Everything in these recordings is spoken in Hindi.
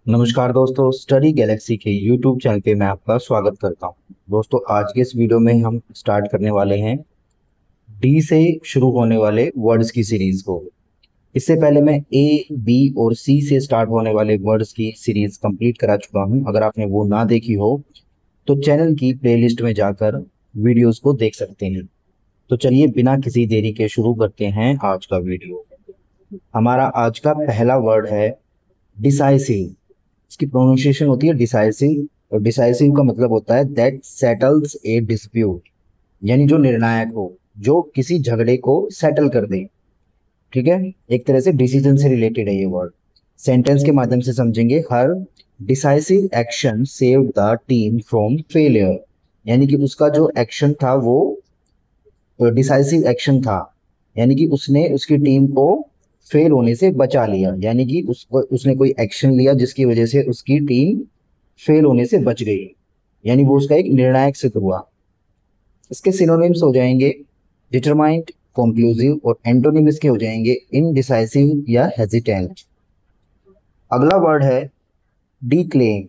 नमस्कार दोस्तों, स्टडी गैलेक्सी के यूट्यूब चैनल पे मैं आपका स्वागत करता हूं। दोस्तों, आज के इस वीडियो में हम स्टार्ट करने वाले हैं डी से शुरू होने वाले वर्ड्स की सीरीज को। इससे पहले मैं ए, बी और सी से स्टार्ट होने वाले वर्ड्स की सीरीज कंप्लीट करा चुका हूं। अगर आपने वो ना देखी हो तो चैनल की प्लेलिस्ट में जाकर वीडियोस को देख सकते हैं। तो चलिए बिना किसी देरी के शुरू करते हैं आज का वीडियो। हमारा आज का पहला वर्ड है डिसाइसिव। इसकी प्रोनाउंसिएशन होती है डिसाइसिव, और डिसाइसिव का मतलब होता है दैट सेटल्स ए डिस्प्यूट, यानी जो निर्णायक हो, जो किसी झगड़े को सेटल कर दे। ठीक है, एक तरह से डिसीजन से रिलेटेड है ये वर्ड। सेंटेंस के माध्यम से समझेंगे। हर decisive action saved the team from failure, यानी कि उसका जो एक्शन था वो डिसाइसिव एक्शन था, यानी कि उसने उसकी टीम को फेल होने से बचा लिया, यानी कि उसने कोई एक्शन लिया जिसकी वजह से उसकी टीम फेल होने से बच गई, यानी वो उसका एक निर्णायक सिद्ध हुआ। इसके सिनोनिम्स हो जाएंगे डिटरमाइंड, कंक्लूसिव, और एंटोनिम इसके हो जाएंगे इनडिसाइसिव या हेजिटेंट। अगला वर्ड है डिक्लेम।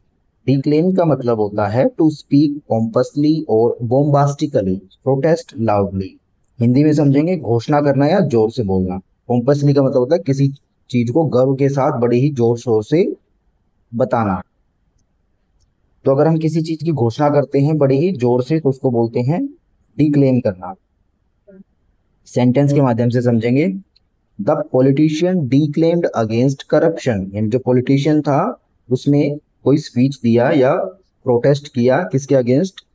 डिक्लेम का मतलब होता है टू स्पीक पोम्पसली और बोम्बास्टिकली, प्रोटेस्ट लाउडली। हिंदी में समझेंगे घोषणा करना या जोर से बोलना। पोम्पसली का मतलब होता है किसी चीज को गर्व के साथ बड़े ही जोर शोर से बताना। तो अगर हम किसी चीज की घोषणा करते हैं बड़े ही जोर से तो उसको बोलते हैं डिक्लेम करना। सेंटेंस के माध्यम से समझेंगे। द पॉलिटिशियन डिक्लेम्ड अगेंस्ट करप्शन, यानी जो पॉलिटिशियन था उसने कोई स्पीच दिया या प्रोटेस्ट किया किसके अगेंस्ट,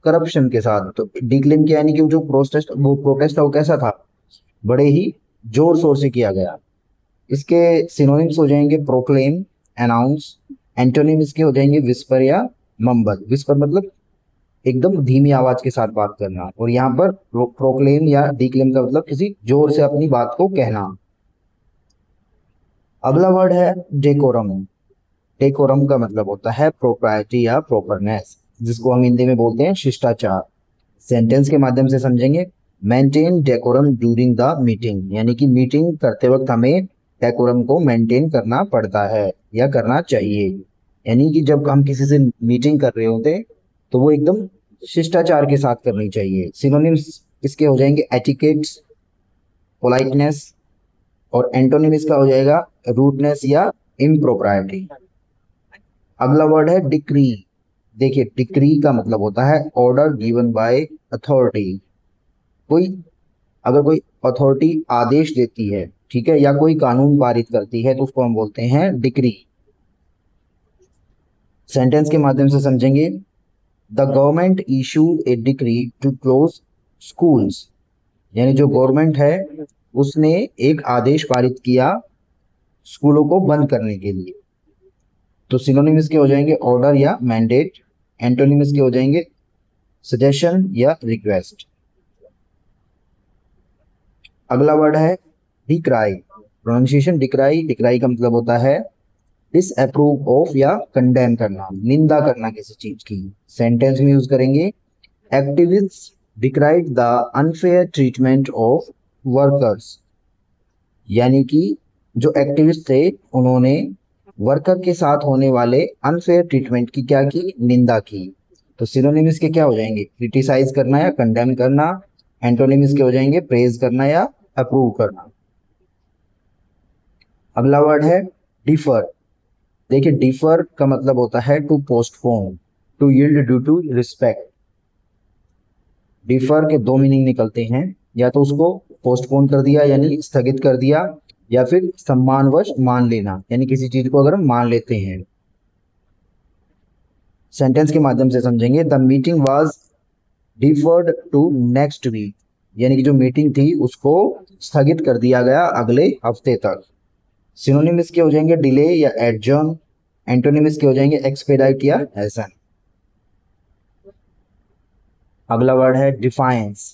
करप्शन के साथ। तो डिक्लेम किया यानी कि जो प्रोटेस्ट था वो कैसा था, बड़े ही जोर शोर से किया गया। इसके सिनोनिम्स हो जाएंगे प्रोक्लेम, अनाउंस। एंटोनिम इसके हो जाएंगे विस्पर या मम्बल। विस्पर मतलब एकदम धीमी आवाज के साथ बात करना, और यहाँ पर प्रोक्लेम या डिक्लेम का मतलब किसी जोर से अपनी बात को कहना। अगला वर्ड है डेकोरम। डेकोरम का मतलब होता है प्रोप्राइटी या प्रॉपरनेस, जिसको हम हिंदी में बोलते हैं शिष्टाचार। सेंटेंस के माध्यम से समझेंगे। Maintain decorum during the meeting, यानी कि मीटिंग करते वक्त हमें डेकोरम को मेंटेन करना पड़ता है या करना चाहिए। यानी कि जब हम किसी से मीटिंग कर रहे होते तो वो एकदम शिष्टाचार के साथ करनी चाहिए। सिनोनिम्स इसके हो जाएंगे एटिकेट्स, पोलाइटनेस, और एंटोनिम इसका हो जाएगा रूडनेस या इम्प्रोप्राइटी। अगला वर्ड है डिक्री। देखिए, डिक्री का मतलब होता है ऑर्डर गिवन बाय अथॉरिटी। कोई अगर कोई अथॉरिटी आदेश देती है, ठीक है, या कोई कानून पारित करती है तो उसको हम बोलते हैं डिक्री। सेंटेंस के माध्यम से समझेंगे। The government issued a decree to close schools, यानी जो गवर्नमेंट है उसने एक आदेश पारित किया स्कूलों को बंद करने के लिए। तो सिनोनिम इसके हो जाएंगे ऑर्डर या मैंडेट। एंटोनिम इसके हो जाएंगे सजेशन या रिक्वेस्ट। अगला वर्ड है डिक्राई। Pronunciation decry. डिक्राई का मतलब होता है डिसअप्रूव ऑफ या कंडेम करना, निंदा करना किसी चीज की। सेंटेंस में यूज करेंगे। Activist decried the unfair treatment of workers, यानी कि जो एक्टिविस्ट थे उन्होंने वर्कर के साथ होने वाले अनफेयर ट्रीटमेंट की क्या की, निंदा की। तो सिनोनिम इसके क्या हो जाएंगे, क्रिटिसाइज करना या कंडेम करना। एंटोनिम इसके हो जाएंगे प्रेज करना या अप्रूव करना। अगला वर्ड है डिफर। देखिए, डिफर का मतलब होता है to postpone, to yield due to respect. Defer के दो मीनिंग निकलते हैं, या तो उसको पोस्टपोन कर दिया यानी स्थगित कर दिया, या फिर सम्मानवश मान लेना, यानी किसी चीज को अगर हम मान लेते हैं। सेंटेंस के माध्यम से समझेंगे। The meeting was deferred to next week, यानी कि जो मीटिंग थी उसको स्थगित कर दिया गया अगले हफ्ते तक। सिनोनिम इसके हो जाएंगे डिले या एडजर्न। एंटोनिम इसके हो जाएंगे एक्सपेडाइट या हैसन। अगला वर्ड है डिफाइंस।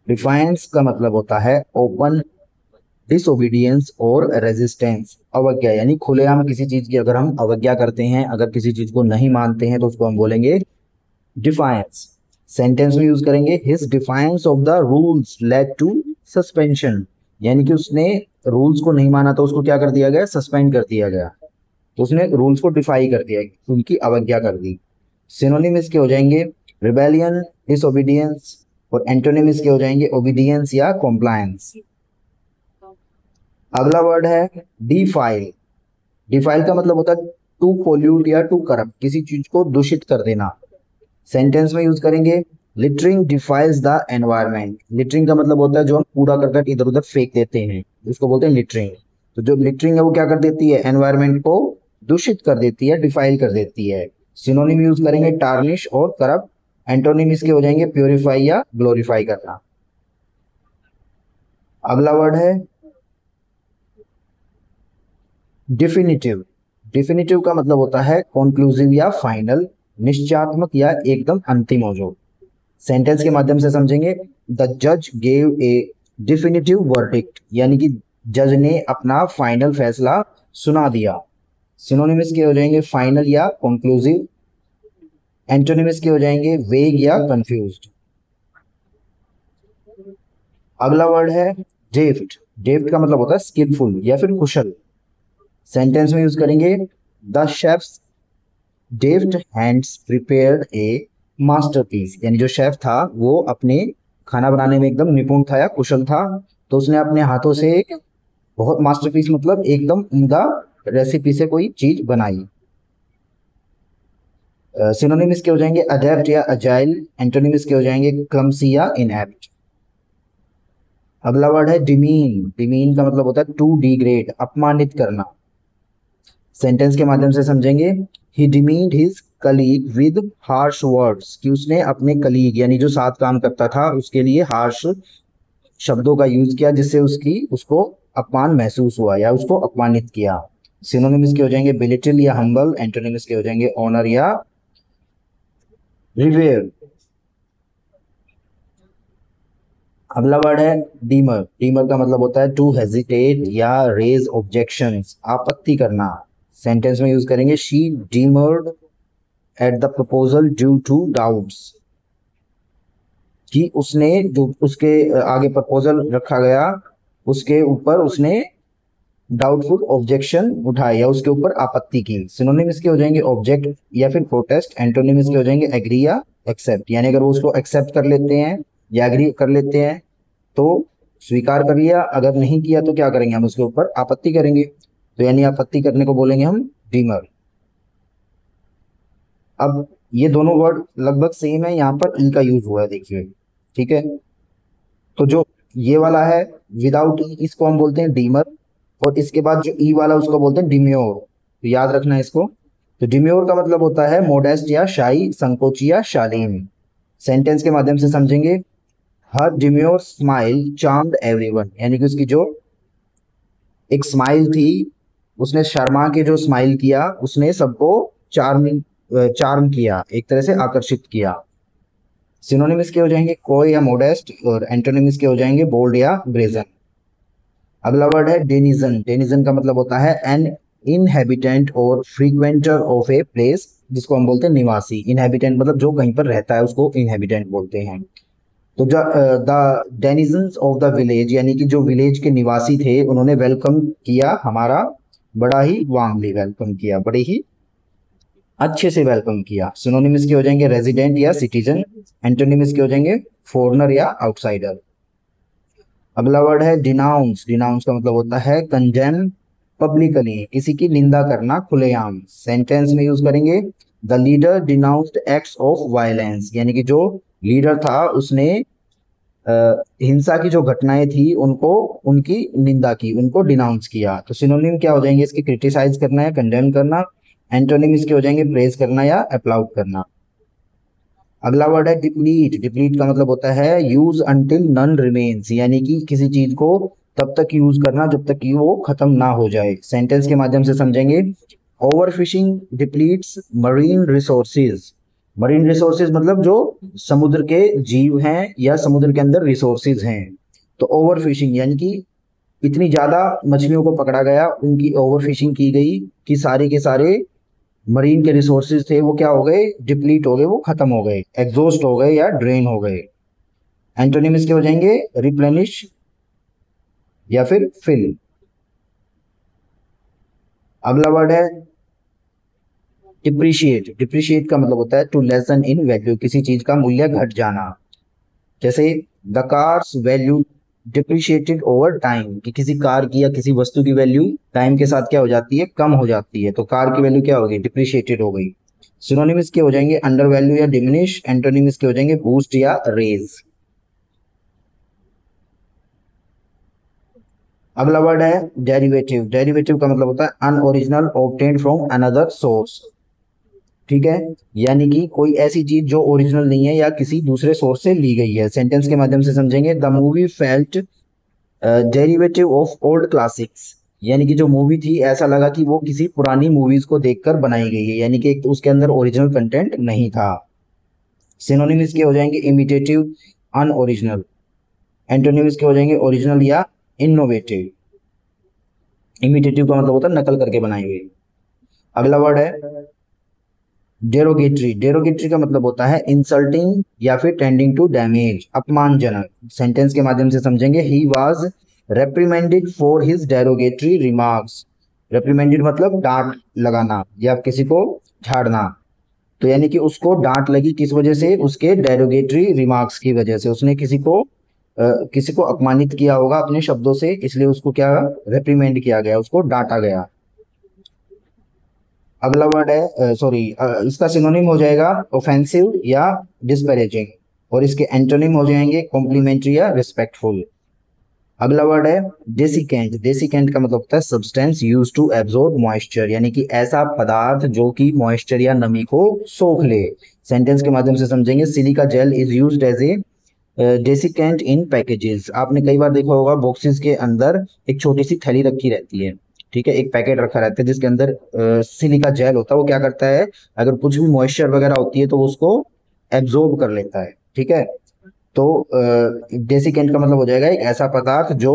डिफाइंस का मतलब होता है ओपन डिसोबीडियंस और रेजिस्टेंस, अवज्ञा, यानी खुलेआम किसी चीज की अगर हम अवज्ञा करते हैं, अगर किसी चीज को नहीं मानते हैं तो उसको हम बोलेंगे डिफायंस। सेंटेंस में यूज करेंगे। His defiance of the rules led to suspension, यानी कि उसने रूल्स को नहीं माना तो उसको क्या कर दिया गया, सस्पेंड कर दिया गया। तो उसने रूल्स को डिफाई कर दिया, उनकी अवज्ञा कर दी। सिनोनिम इसके हो जाएंगे रिबेलियन, डिसोबीडियंस, और एंटोनिम इसके हो जाएंगे ओबीडियंस या कॉम्प्लायंस। अगला वर्ड है डिफाइल। डिफाइल का मतलब होता है टू पोल्यूट या टू करप्ट, किसी चीज को दूषित कर देना। सेंटेंस में यूज करेंगे लिटरिंग डिफाइल्स द एनवायरनमेंट। लिटरिंग का मतलब होता है जो हम कूड़ा करकट इधर उधर फेंक देते हैं, उसको बोलते हैं लिटरिंग। तो जो लिटरिंग है वो क्या कर देती है, एनवायरनमेंट को दूषित कर देती है, डिफाइल कर देती है। सिनोनिम यूज करेंगे टार्निश और करप्ट। एंटोनिम इसके हो जाएंगे प्योरीफाई या ग्लोरीफाई करना। अगला वर्ड है डिफिनिटिव। डिफिनिटिव का मतलब होता है कंक्लूसिव या फाइनल, निश्चयात्मक या एकदम अंतिम हो जो। सेंटेंस के माध्यम से समझेंगे द जज गेव ए डिफिनिटिव वर्डिक्ट, यानी कि जज ने अपना फाइनल फैसला सुना दिया। सिनोनिम्स के हो जाएंगे फाइनल या कंक्लूसिव। एंटोनिम्स के हो जाएंगे वेग या कंफ्यूज्ड। अगला वर्ड है डेफ्ट। डेफ्ट का मतलब होता है स्किलफुल या फिर कुशल। सेंटेंस में यूज करेंगे the chef's deft hands prepared a masterpiece, यानी जो शेफ था वो अपने खाना बनाने में एकदम निपुण था या कुशल था, तो उसने अपने हाथों से एक बहुत मास्टरपीस मतलब एकदम उम्दा रेसिपी से कोई चीज बनाई। सिनोनिम इसके हो जाएंगे अडेप्ट या अजाइल। एंटोनिम इसके हो जाएंगे क्लमसी या इनएप्ट। अगला वर्ड है डिमीन। डिमीन का मतलब होता है टू डिग्रेड, अपमानित करना। सेंटेंस के माध्यम से समझेंगे he demeaned his colleague with harsh words, कि उसने अपने कलीग यानी जो साथ काम करता था उसके लिए हार्श शब्दों का यूज किया, जिससे उसको अपमान महसूस हुआ या उसको अपमानित किया। सिनोनिम्स के हो जाएंगे बिलिटिल या हम्बल। एंटोनिम्स के हो जाएंगे ऑनर या रिवेयर। अगला वर्ड है डीमर। डीमर का मतलब होता है टू हेजिटेट या रेज ऑब्जेक्शंस, आपत्ति करना। सेंटेंस में यूज करेंगे she demurred at the proposal due to doubts, कि उसने जो उसके आगे प्रपोजल रखा गया उसके ऊपर उसने डाउटफुल ऑब्जेक्शन उठाए या उसके ऊपर आपत्ति की। सिनोनिम इसके हो जाएंगे ऑब्जेक्ट या फिर प्रोटेस्ट। एंटोनिम इसके हो जाएंगे एग्री या एक्सेप्ट, यानी अगर वो उसको एक्सेप्ट कर लेते हैं या एग्री कर लेते हैं तो स्वीकार कर लिया, अगर नहीं किया तो क्या करेंगे, हम उसके ऊपर आपत्ति करेंगे, तो यानी आपत्ति करने को बोलेंगे हम डीमर। अब ये दोनों वर्ड लगभग सेम है, यहाँ पर ई का यूज हुआ है, देखिए। ठीक है, तो जो ये वाला है विदाउट ई, इसको हम बोलते हैं डीमर, और इसके बाद जो ई वाला उसको बोलते हैं डिम्योर। तो याद रखना है इसको। तो डिम्योर का मतलब होता है मोडेस्ट या शाई, संकोची या शालीन। सेंटेंस के माध्यम से समझेंगे हर डिम्योर स्माइल चार्म्ड एवरीवन, यानी कि उसकी जो एक स्माइल थी, उसने शर्मा के जो स्माइल किया उसने सबको चार्मिंग चार्म किया, एक तरह से आकर्षित किया। सिनोनिम इसके हो जाएंगे कोय या मोडेस्ट, और एंटोनिम इसके हो जाएंगे बोल्ड या ब्रेजन। अगला वर्ड है डेनिजन। डेनिजन का मतलब होता है एन इनहेबिटेंट और फ्रीक्वेंटर ऑफ ए प्लेस, जिसको हम बोलते हैं निवासी। इनहेबिटेंट मतलब जो कहीं पर रहता है उसको इनहेबिटेंट बोलते हैं। तो जो the denizens of the village, यानी कि जो विलेज के निवासी थे उन्होंने वेलकम किया हमारा, बड़ा ही वार्मली वेलकम किया, बड़े ही अच्छे से वेलकम किया। सिनोनिम इसके हो जाएंगे रेजिडेंट या सिटीजन। एंटोनिम इसके हो जाएंगे फॉरेनर या आउटसाइडर। अगला वर्ड है डिनाउंस। डिनाउंस का मतलब होता है कंडेम पब्लिकली, किसी की निंदा करना खुलेआम। सेंटेंस में यूज करेंगे the leader denounced acts of violence, यानी कि जो लीडर था उसने हिंसा की जो घटनाएं थी उनको उनकी निंदा की, उनको डिनाउंस किया। तो सिनोनिम क्या हो जाएंगे इसके, क्रिटिसाइज करना या कंडेम करना। एंटोनिम इसके हो जाएंगे प्रेज करना या अप्लाउड करना। अगला वर्ड है डिप्लीट। डिप्लीट का मतलब होता है यूज अंटिल नन रिमेन्स, यानी कि किसी चीज को तब तक यूज करना जब तक कि वो खत्म ना हो जाए। सेंटेंस के माध्यम से समझेंगे overfishing depletes marine resources. Marine resources मतलब जो समुद्र के जीव हैं या समुद्र के अंदर रिसोर्सेज हैं। तो ओवरफिशिंग यानी कि इतनी ज्यादा मछलियों को पकड़ा गया, उनकी ओवरफिशिंग की गई कि सारे के सारे मरीन के रिसोर्सेज थे वो क्या हो गए, डिप्लीट हो गए, वो खत्म हो गए, एग्जॉस्ट हो गए या ड्रेन हो गए। एंटोनिम इसके हो जाएंगे रिप्लेनिश या फिर फिल। अगला वर्ड है डिप्रिशिएट, डिप्रिशिएट का मतलब होता है टू लेसन इन वैल्यू, किसी चीज का मूल्य घट जाना। जैसे the cars value depreciated over time, कि किसी कार की या किसी वस्तु की वैल्यू टाइम के साथ क्या हो जाती है, कम हो जाती है, तो कार की वैल्यू क्या हो गई, डिप्रिशिएटेड हो गई। सिनोनिम्स के हो जाएंगे अंडर वैल्यू या डिमिनिश, एंटोनिम्स के हो जाएंगे बूस्ट या रेज। अगला वर्ड है डेरिवेटिव। डेरिवेटिव का मतलब होता है unoriginal obtained from another source, ठीक है, यानी कि कोई ऐसी चीज जो ओरिजिनल नहीं है या किसी दूसरे सोर्स से ली गई है। सेंटेंस के माध्यम से समझेंगे, the movie felt derivative of old classics, यानी कि जो मूवी थी ऐसा लगा कि वो किसी पुरानी मूवीज को देखकर बनाई गई है, यानी कि एक तो उसके अंदर ओरिजिनल कंटेंट नहीं था। सिनोनिम्स के हो जाएंगे इमिटेटिव, अनओरिजिनल, एंटोनिम्स के हो जाएंगे ओरिजिनल या इनोवेटिव। इमिटेटिव का मतलब होता है नकल करके बनाई हुई। अगला वर्ड है डेरोगेटरी। डेरोगेटरी का मतलब होता है इंसल्टिंग या फिर टेंडिंग टू डैमेज, अपमानजनक। सेंटेंस के माध्यम से समझेंगे, he was reprimanded for his derogatory remarks. Reprimanded मतलब डांट लगाना या किसी को झाड़ना, तो यानी कि उसको डांट लगी किस वजह से, उसके डेरोगेटरी रिमार्क्स की वजह से, उसने किसी को अपमानित किया होगा अपने शब्दों से, इसलिए उसको क्या रेप्रिमेंड किया गया, उसको डांटा गया। अगला वर्ड है इसका सिनोनिम हो जाएगा ऑफेंसिव या डिस्पैरेजिंग, और इसके एंटोनिम हो जाएंगे कॉम्प्लीमेंट्री या रिस्पेक्टफुल। अगला वर्ड है डेसिकेंट। डेसिकेंट का मतलब होता है substance use to absorb moisture, यानी कि ऐसा पदार्थ जो कि मॉइस्चर या नमी को सोख ले। सेंटेंस के माध्यम से समझेंगे, silica gel is used as a desiccant in packages. आपने कई बार देखा होगा बॉक्सेस के अंदर एक छोटी सी थैली रखी रहती है, ठीक है, एक पैकेट रखा रहता है जिसके अंदर सिलिका जेल होता है। वो क्या करता है, अगर कुछ भी मॉइस्चर वगैरह होती है तो वो उसको एब्जॉर्ब कर लेता है, ठीक है। तो डेसिकेंट का मतलब हो जाएगा एक ऐसा पदार्थ जो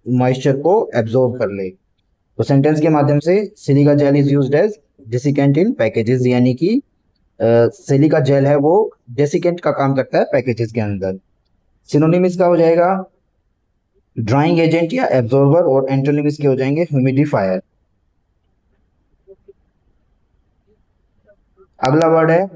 मॉइस्चर को एब्जॉर्ब कर ले। तो सेंटेंस के माध्यम से, silica gel is used as desiccant in packages, यानी कि सिलिका जेल है वो डेसिकेंट का काम करता है पैकेजेस के अंदर। सिनोनिम इसका हो जाएगा ड्राइंग एजेंट या एब्जॉर्बर, और एंटोनिम इसके हो जाएंगे ह्यूमिडिफायर। अगला वर्ड है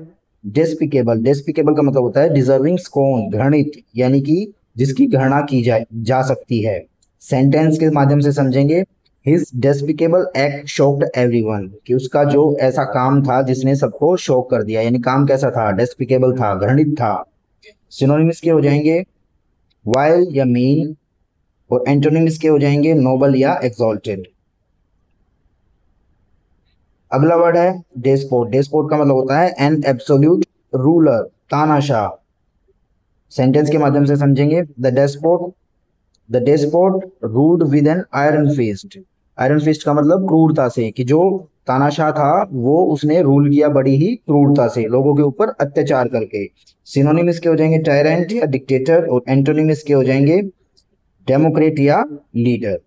डेस्पिकेबल। डेस्पिकेबल का मतलब होता है डिजर्विंग स्कोन, घृणित, यानी कि जिसकी घृणा की जा सकती है। सेंटेंस के माध्यम से समझेंगे, his despicable act shocked everyone, कि उसका जो ऐसा काम था जिसने सबको शॉक कर दिया, यानी काम कैसा था, डेस्पिकेबल था, घृणित था। सिनोनिम्स के हो जाएंगे वाइल या मीन, और एंटोनिम्स के हो जाएंगे नोबल या एक्सॉल्टेड। अगला वर्ड है डेस्पोट। डेस्पोट का मतलब होता है एन एब्सोल्यूट रूलर, तानाशाह। सेंटेंस के माध्यम से समझेंगे, the despot ruled with an iron fist. Iron fist का मतलब क्रूरता से, कि जो तानाशाह था वो उसने रूल किया बड़ी ही क्रूरता से, लोगों के ऊपर अत्याचार करके। सिनोनिम इसके हो जाएंगे टायरेंट या डिक्टेटर, और एंटोनिम इसके हो जाएंगे डेमोक्रेट या लीडर।